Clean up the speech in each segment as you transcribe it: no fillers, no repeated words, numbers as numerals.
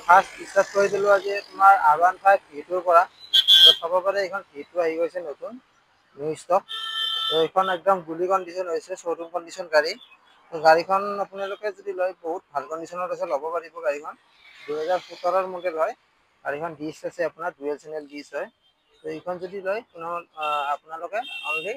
First discuss কৰি দিলো আজি তোমাৰ R15 V2 পৰা তো চাব পাৰে এখন V2 আহি গৈছে নতুন নিউ ষ্টক তো এখন একদম গুলি কন্ডিশন হৈছে শোরুম কন্ডিশন গাড়ী তো গাড়ীখন আপোনালোকে যদি লয় বহুত ভাল কন্ডিশনত আছে ল'ব পাৰিব গাড়ীখন 2017 ৰ মডেল হয় গাড়ীখন ডিস্ক আছে আপোনাৰ ডুৱেল চেনেল ডিস্ক হয় তো এইখন যদি লয় আপোনালোকে অনলি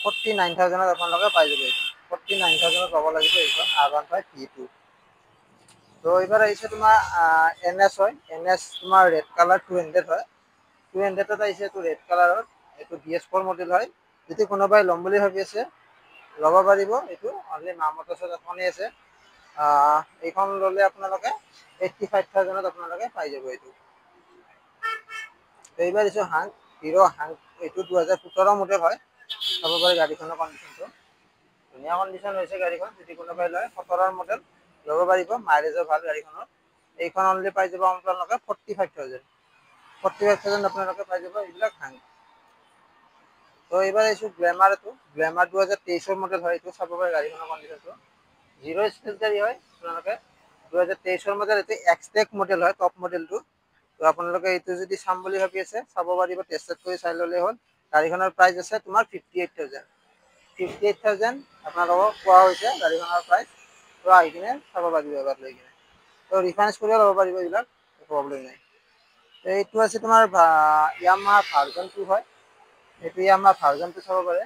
49000 ত আপোনালোকে পাই যাব এইখন 49000 ত ল'ব লাগিব এইখন R15 V2 তো এবাৰ আহিছে তোমাৰ NS হয় NS তোমাৰ ৰেড কালাৰ 200 হয় 200 ত আহিছে তো ৰেড কালাৰৰ এটো BS4 মডেল হয় যদি কোনোবাই লম বুলি ভাবি আছে ল'ব পাৰিব এটো অনলি মামতছত এখনে আছে এইখন ললে আপোনালোকে 85000 ত আপোনালোকে পাই যাব এটো এইবাৰ ইছো হাং হিৰো হাং এটো 2017 মডেল হয় চাব পাৰে গাড়ীখনৰ কন্ডিশনটো ধুনীয়া কন্ডিশন হৈছে গাড়ীখন যদি কোনোবাই লয় 17 ৰ মডেল ল'ব পাৰিব মাইলেজৰ ভাল গাড়ীখনৰ এইখন অনলি পাই যাব আপোনালোকে 45000 আপোনালোকে পাই যাব এইবিলাক হাং তো এবাৰ এইটো গ্ল্যামাৰ 2023 ৰ মডেল হয় এটো চাব পাৰে গাড়ীখনৰ কন্ডিশনটো জিৰো স্পেচ গাড়ী হয় আপোনালোকে 2023 ৰ মডেল এটো এক্সটেক মডেল হয় টপ মডেলটো তো আপোনালোকে এটো যদি চাম বুলি ভাবি আছে চাব পাৰিব টেষ্ট কৰি চাই ললে হ'ল গাড়ীখনৰ প্ৰাইস আছে তোমাৰ 58000 আপোনালোকক কোৱা হৈছে গাড়ীখনৰ প্ৰাইস তো আহি কিনে চাব পাৰিব এবাৰ লৈ কিনে তো ৰিফাইনেন্স কৰি ল'ব পাৰিব এইবিলাক প্ৰব্লেম নাই এইটো আছে তোমাৰ ইয়ামাহা ভাৰ্জন 2 হয় এইটো ইয়ামাহা ভাৰ্জন 2 চাব পাৰে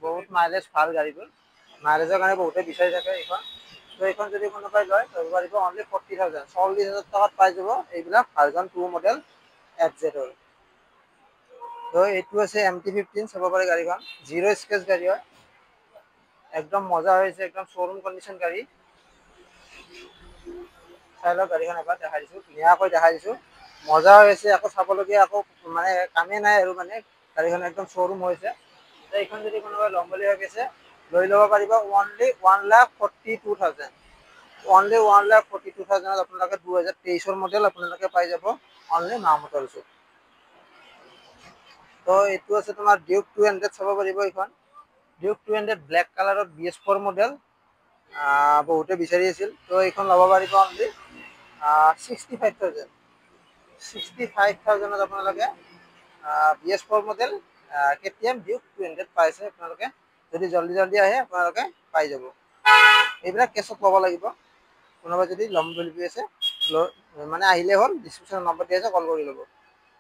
বহুত মাইলেজ ভাল গাড়ীটো মাইলেজৰ কাৰণে বহুতে বিচাৰি থাকে এইখন তো এইখন যদি কোনোবাই লয় ল'ব পাৰিব অনলি 40000 40000 টকাত পাই যাব এইবিলাক ভাৰ্জন 2 মডেল FZ ৰ তো এইটো আছে MT15 চাব পাৰে গাড়ীখন জিৰো স্কেচ গাড়ী হয় একদম মজা হৈছে একদম শোৰুম কন্ডিশন গাড়ী চাইলো গাড়ীখন এবাৰ দেখাই দিছো ধুনীয়াকৈ দেখাই দিছো মজা হৈছে আকৌ চাবলগীয়া আকৌ মানে কামে নাই আৰু মানে গাড়ীখন একদম শোরুম হৈছে এইখন যদি কোনোবাই ল'ম বুলি ভাবিছে লৈ ল'ব পাৰিব অনলি 1,42,000 অনলি 1,42,000 আপোনালোকে 2023 ৰ মডেল আপোনালোকে পাই যাব অনলি মামতৰছো তো এইটো আছে তোমাৰ ডিউক 200 চাব পাৰিব এইখন ডিউক 200 ব্ল্যাক কালাৰৰ BS4 মডেল বহুতে বিচাৰি আছিল তো এইখন ল'ব পাৰিব অনলি 65000 ত আপোনালোকে BS4 মডেল KTM ডিউক 200 পাইছে আপোনালোকে যদি জলদি আহে আপোনালোকে পাই যাব এইবিলাক কেছত ল'ব লাগিব কোনোবা যদি ল'ম বুলি আছে মানে আহিলে হ'ল ডিসক্ৰিপচন নম্বৰ দিয়া আছে কল কৰি ল'ব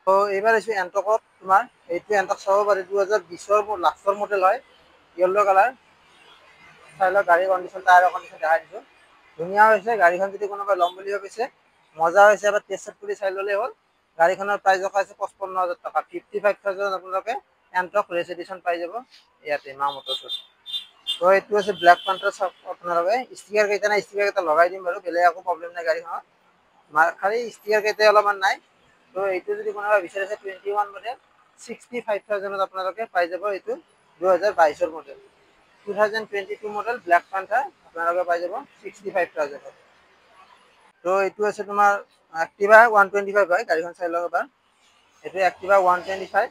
তো এইবাৰ আছে এন্টকত তোমাৰ এইটো এন্টক চাব পাৰে 2020 ৰ লাষ্টৰ মডেল হয় ইয়েলো কালাৰ চাইলো গাড়ী কন্ডিশন টায়াৰৰ কন্ডিশন দেখাই দিছো ধুনীয়া হৈছে গাড়ীখন যদি কোনোবাই ল'ম বুলি ভাবিছে মজা হৈছে এবাৰ টেষ্ট কৰি চাই ল'লে হ'ল গাড়ীখনৰ প্ৰাইস আছে 55000 টকা 55000 আপোনালোকে এন্টক ৰেস এডিশন পাই যাব ইয়াতে মামতছত তো এইটো আছে ব্ল্যাক পান্টাৰ আপোনালোকে ষ্টিকাৰ কেইটা লগাই দিম বাৰু বেলেগ একো প্ৰব্লেম নাই গাড়ীখনত খালি ষ্টিকাৰ কেইটা অলপমান নাই তো এইটো যদি কোনোবা বিচাৰিছে 21 মডেল 65000 ত আপোনালোকে পাই যাব এইটো 2022 ৰ মডেল 2022 মডেল ব্ল্যাক পান্টাৰ আপোনালোকে পাই যাব 65000 তো এইটো আছে তোমাৰ এক্টিভা 125 হয় গাড়ীখন চাই লওক এবাৰ এইটো এক্টিভা 125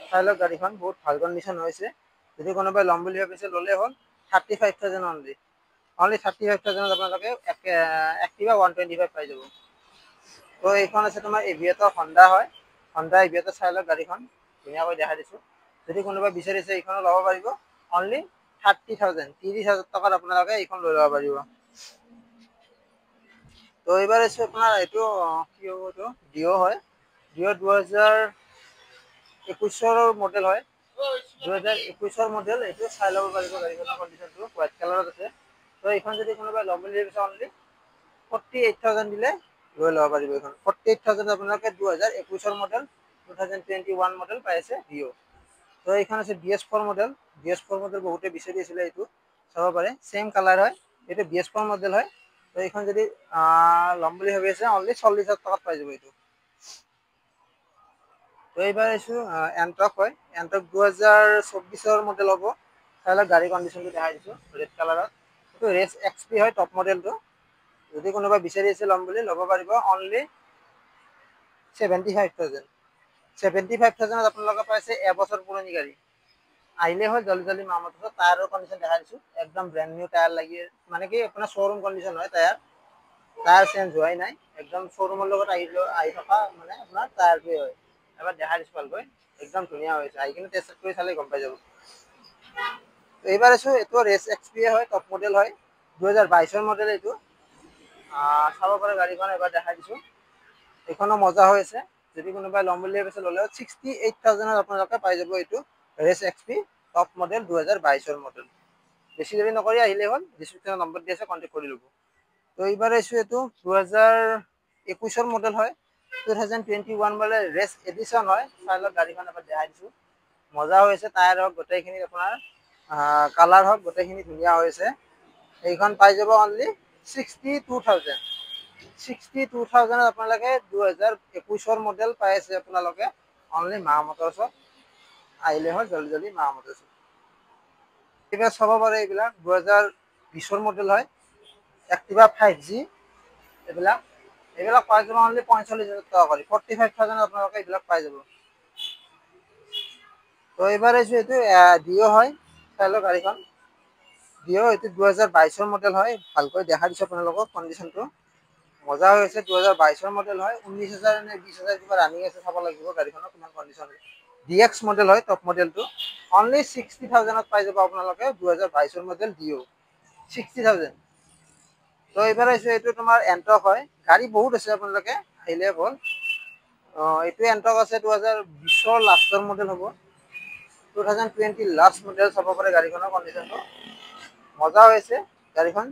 চাই লওক গাড়ীখন বহুত ভাল কন্ডিশন হৈছে যদি কোনোবাই ল'ম বুলি ভাবিছে ল'লে হ'ল 35000 অনলি 35000 আপোনালোকে এক্টিভা 125 পাই যাব তো এইখন আছে তোমাৰ এভিয়েটৰ হন্ডা হয় হন্ডা এভিয়েটৰ চাই লওক গাড়ীখন ধুনীয়াকৈ দেখাই দিছো যদি কোনোবাই বিচাৰিছে এইখন ল'ব পাৰিব অনলি 30000 টকাত আপোনালোকে এইখন লৈ ল'ব পাৰিব তো এইবাৰ আছে আপোনাৰ এইটো কি হ'ব এইটো ডিও হয় ডিও 2021 ৰ মডেল হয় 2021 ৰ মডেল এইটো চাই ল'ব পাৰিব গাড়ীখনৰ কন্ডিশনটো হোৱাইট কালাৰত আছে তো এইখন যদি কোনোবাই ল'ম বুলি ভাবিছে অনলি 48000 দিলে লৈ ল'ব পাৰিব এইখন 48000 আপোনালোকে 2021 ৰ মডেল 2021 মডেল পাই আছে ডিও তো এইখন আছে BS4 মডেল বহুতে বিচাৰি আছিল এইটো চাব পাৰে সেম কালাৰ হয়, এইটো BS4 মডেল হয়। তো এইখন যদি ল'ম বুলি ভাবি আছে অনলি 40,000 টকাত পাই যাব এইটো। তো এইবাৰ এইছো এণ্টক হয়, এণ্টক 2024 মডেল হ'ব। চাই লওক গাড়ী কণ্ডিশ্যনটো দেখাই দিছোঁ ৰেড কালাৰত। এইটো ৰেচ XP হয় টপ মডেলটো। যদি কোনোবা বিচাৰি আছে ল'ম বুলি ল'ব পাৰিব অনলি 75,000। 75,000 আপোনালোকে পাইছে এবছৰ পুৰণি গাড়ী। আহিলে হয় জলদি জলদি মামত টায়াৰৰ কণ্ডিশ্যন দেখাই দিছোঁ, একদম ব্ৰেণ্ড নিউ টায়াৰ লাগি মানে কি আপোনাৰ শ্ব'ৰুম কণ্ডিশ্যন হয় টায়াৰ। টায়াৰ চেঞ্জ হোৱাই নাই, একদম শ্ব'ৰুমৰ লগত আহি থকা মানে আপোনাৰ টায়াৰটোৱে হয়। এবাৰ দেখাই দিছোঁ ভালকৈ, একদম ধুনীয়া হৈছে, আহি কিনে টেষ্ট কৰি চালে গম পাই যাব। এইবাৰ আছো এইটো ৰেচ XP হয়, টপ মডেল হয়, 2022 মডেল এইটো। চাব পাৰে গাড়ীখন এবাৰ দেখাই দিছোঁ, এইখনো মজা হৈ আছে। যদি কোনোবাই ল'ম বুলি ভাবিছে ল'লে 68,000 আপোনালোকে পাই যাব এইটো ৰেচ XP টপ মডেল 2022 মডেল। বেছি দেৰি নকৰি আহিলে হ'ল, ডিছক্ৰিপশ্যনত নম্বৰ দি আছে কণ্টেক্ট কৰি ল'ব। তো এইবাৰ আছো এইটো 2021 মডেল হয়, 2021 বোলে ৰেচ এডিশ্যন হয়। চাই লওক গাড়ীখন এবাৰ দেখাই দিছোঁ, মজা হৈ আছে। টায়াৰ হওক গোটেইখিনি আপোনাৰ কালাৰ হওক গোটেইখিনি ধুনীয়া হৈ আছে। এইখন পাই যাব অনলি 62,000। 62,000 আপোনালোকে 2021 মডেল পাই আছে আপোনালোকে অনলি মা মটৰ্ছত। আহিলে হয় জলদি জলদি মা মটৰ্ছত। এইবাৰ চাব পাৰে এইবিলাক 2020 মডেল হয়, এক্টিভা 5G এইবিলাক। এইবিলাক পাই যাব অনলি 45,000 টকা কৰি, 45,000 আপোনালোকে এইবিলাক পাই যাব। তো এইবাৰ এইটো ডিঅ' হয়, চাই লওক গাড়ীখন। ডিঅ' এইটো 2022 মডেল হয়, ভালকৈ দেখা দিছোঁ আপোনালোকক কণ্ডিশ্যনটো। মজা হৈ আছে, 2022 মডেল হয়, 19,000 নে 20,000 কিবা ৰানিং আছে চাব লাগিব গাড়ীখনৰ কিমান কণ্ডিশ্যন। DX মডেল হয় টপ মডেলটো, অনলি 60,000 পাই যাব আপোনালোকে 2022 মডেল ডিঅ', 60,000। তো এইবাৰ এইটো তোমাৰ এণ্টক হয়, গাড়ী বহুত আছে আপোনালোকে আহিলে হ'ল। এইটো এণ্টক আছে 2020 লাষ্টৰ মডেল হ'ব, 2020 লাষ্ট মডেল চাব পাৰে গাড়ীখনৰ কণ্ডিশ্যনটো। মজা হৈছে গাড়ীখন,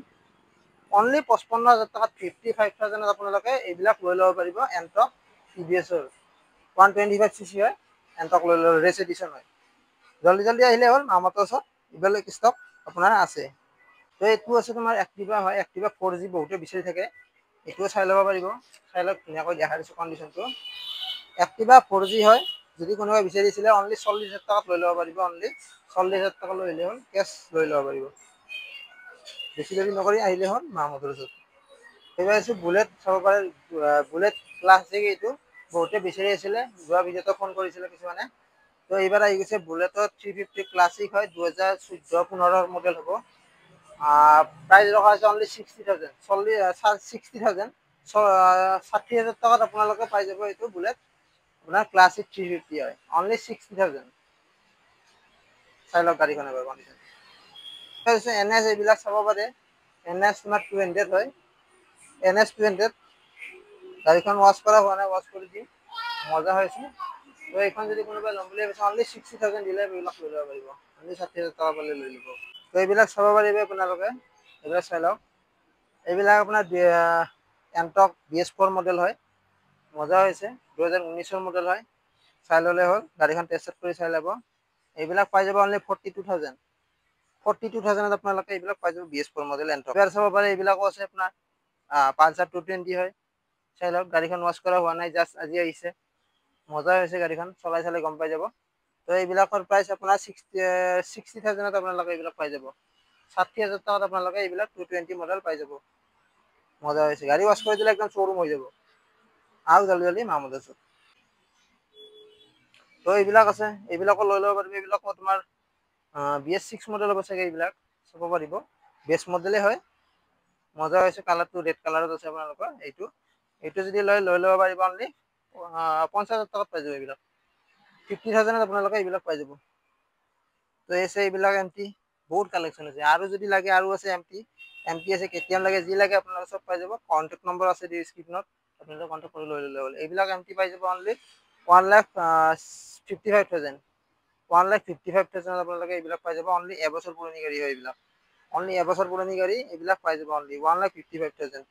অনলি 55,000 টকাত 55,000 আপোনালোকে এইবিলাক লৈ ল'ব পাৰিব এণ্টক TVS-ৰ 125cc হয়। এণ্টক লৈ ল'ব, ৰেচ এডিশ্যন হয়। জল্দি জল্দি আহিলে হ'ল মা মটৰ্ছত, এইবিলাক ষ্টক আপোনাৰ আছে। তো এইটো আছে তোমাৰ এক্টিভা হয়, এক্টিভা 4G বহুতে বিচাৰি থাকে, এইটোও চাই ল'ব পাৰিব। চাই লওক ধুনীয়াকৈ দেখাই দিছোঁ কণ্ডিশ্যনটো। এক্টিভা 4G হয়, যদি কোনোবাই বিচাৰিছিলে অনলি 40,000 টকাত লৈ ল'ব পাৰিব। অনলি 40,000 টকা লৈ আহিলে হ'ল, কেছ লৈ ল'ব পাৰিব। বেছি দেৰি নকৰি আহিলে হ'ল মা মটৰ্ছত। এইবাৰ আছো বুলেট চাব পাৰে, বুলেট ক্লাছিক এইটো বহুতে বিচাৰি আছিলে, যোৱা ভিডিঅ'টো ফোন কৰিছিলে কিছুমানে। তো এইবাৰ আহি গৈছে বুলেটৰ 350 ক্লাছিক হয়, 2014-15 মডেল হ'ব। প্ৰাইচ ৰখা হৈছে অনলি 60,000, 60,000 60,000 টকাত আপোনালোকে পাই যাব এইটো বুলেট আপোনাৰ ক্লাছিক 350 হয়, অনলি 60,000। চাই লওক গাড়ীখন এবাৰ কণ্ডিশ্যন। NS এইবিলাক চাব পাৰে, NS তোমাৰ 200 হয়, NS 200। গাড়ীখন ৱাছ কৰা হোৱা নাই, ৱাছ কৰি দিম, মজা হৈছে। তো এইখন যদি কোনোবাই ল'ম বুলি ভাবিছে অনলি 60,000 দিলে এইবিলাক লৈ ল'ব পাৰিব, অনলি 60,000 টকা পালে লৈ ল'ব। তো এইবিলাক চাব পাৰিব আপোনালোকে, এইবিলাক চাই লওক। এইবিলাক আপোনাৰ এণ্টক BS4 মডেল হয়, মজা হৈছে, 2019 মডেল হয়। চাই ল'লে হ'ল, গাড়ীখন টেষ্ট কৰি চাই ল'ব। এইবিলাক পাই যাব অনলি 42,000। 42,000 আপোনালোকে এইবিলাক পাই যাব BS4 মডেল এণ্টক। এইবাৰ চাব পাৰে এইবিলাকো আছে আপোনাৰ পালচাৰ 220 হয়। চাই লওক গাড়ীখন ৱাছ কৰা হোৱা নাই, জাষ্ট আজি আহিছে, মজা হৈছে গাড়ীখন, চলাই চালে গম পাই যাব। তো এইবিলাকৰ প্ৰাইচ আপোনাৰ 60,000 আপোনালোকে এইবিলাক পাই যাব। 60,000 টকাত আপোনালোকে এইবিলাক 220 মডেল পাই যাব। মজা হৈছে, গাড়ী ৱাছ কৰি দিলে একদম শ্ব'ৰুম হৈ যাব। আহক জল্দি জল্দি মা মটৰ্ছত। তো এইবিলাক আছে, এইবিলাকো লৈ ল'ব পাৰিব। এইবিলাকো তোমাৰ BS6 মডেল হ'ব চাগে, এইবিলাক চাব পাৰিব, বেষ্ট মডেলেই হয়। মজা হৈছে, কালাৰটো ৰেড কালাৰত আছে আপোনালোকৰ। এইটো যদি লৈ ল'ব পাৰিব অনলি 50,000 টকাত পাই যাব এইবিলাক। 50,000 আপোনালোকে এইবিলাক পাই যাব। তো এইবিলাক এমটি বহুত কালেকশ্যন আছে, আৰু যদি লাগে আৰু আছে এমটি আছে, KTM লাগে, যি লাগে আপোনালোকে চব পাই যাব। কণ্টেক্ট নম্বৰ আছে ডিছক্ৰিপশ্যনত, আপোনালোকে কণ্টেক্ট কৰি লৈ ল'লে হ'ল। এইবিলাক এমটি পাই যাব অনলি 1,55,000। 1,55,000 আপোনালোকে এইবিলাক পাই যাব, অনলি এবছৰ পুৰণি গাড়ী হয় এইবিলাক। অনলি এবছৰ পুৰণি গাড়ী, এইবিলাক পাই যাব অনলি 1,55,000।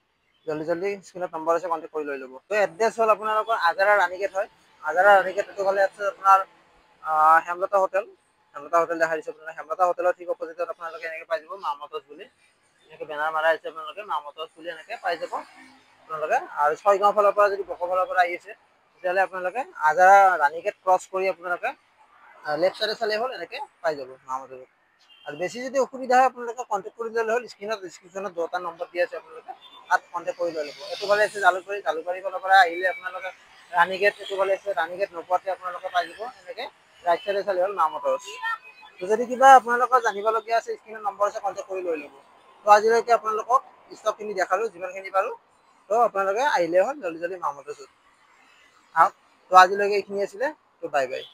জল্দি জল্দি স্ক্ৰীণত নম্বৰ আছে, কণ্টেক্ট কৰি লৈ ল'ব। তো এড্ৰেছ হ'ল আপোনালোকৰ আজাৰা ৰাণীগেট হয়। আজাৰা ৰাণীগেট হ'লে আছে আপোনাৰ হেমলতা হোটেল। হেমলতা হোটেল দেখা দিছে আপোনালোকে হেমলতা হোটেলৰ ঠিক অপজিটত আপোনালোকে এনেকৈ পাই যাব মা মটৰ্ছ বুলি এনেকৈ বেনাৰ মাৰা আছে আপোনালোকে মা মটৰ্ছ বুলি এনেকৈ পাই যাব আপোনালোকে আৰু ছয়গাঁও ফালৰ পৰা যদি বকৰ ফালৰ পৰা আহি আছে তেতিয়াহ'লে আপোনালোকে আজাৰা ৰাণীগেট ক্ৰছ কৰি আপোনালোকে লেফ্ট চাইডে চালে হ'ল এনেকৈ পাই যাব মা মটৰ্ছ আৰু বেছি যদি অসুবিধা হয় আপোনালোকে কণ্টেক্ট কৰি ল'লে হ'ল স্ক্ৰীণত ডিছক্ৰিপশ্যনত দুটা নম্বৰ দি আছে আপোনালোকে তাত কণ্টেক্ট কৰি লৈ ল'ব এইটো ফালে আছে জালুকবাৰী ফালৰ পৰা আহিলে আপোনালোকে ৰাণীগেট এইটো ফালে আছে ৰাণীগেট নোপোৱাতে আপোনালোকে পাই যাব এনেকৈ ৰাইট চাইডে চালে হ'ল মা মটৰ্ছ যদি কিবা আপোনালোকৰ জানিবলগীয়া আছে স্ক্ৰীণত নম্বৰ আছে কণ্টেক্ট কৰি লৈ ল'ব তো আজিলৈকে আপোনালোকক ষ্টকখিনি দেখালোঁ যিমানখিনি পাৰোঁ তো আপোনালোকে আহিলে হ'ল জল্দি জল্দি মা মটৰ্ছত আহক তো আজিলৈকে এইখিনি আছিলে তো বাই বাই